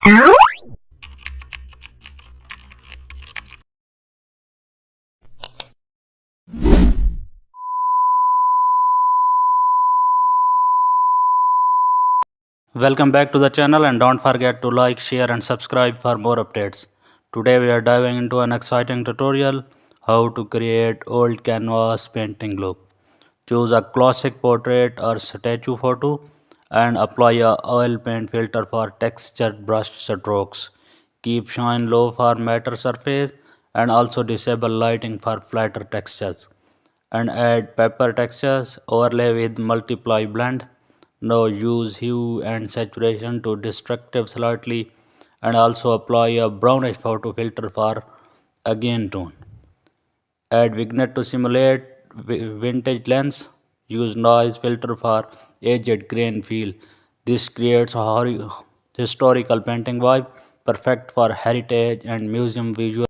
Welcome back to the channel and don't forget to like, share and subscribe for more updates. Today we are diving into an exciting tutorial how to create old canvas painting look. Choose a classic portrait or statue photo and apply a oil paint filter for textured brush strokes. Keep shine low for matte surface and also disable lighting for flatter textures and add pepper textures, overlay with multiply blend. Now use hue and saturation to destructive slightly and also apply a brownish photo filter for again tone. Add vignette to simulate vintage lens. Use noise filter for aged grain feel. This creates a historical painting vibe perfect for heritage and museum visual.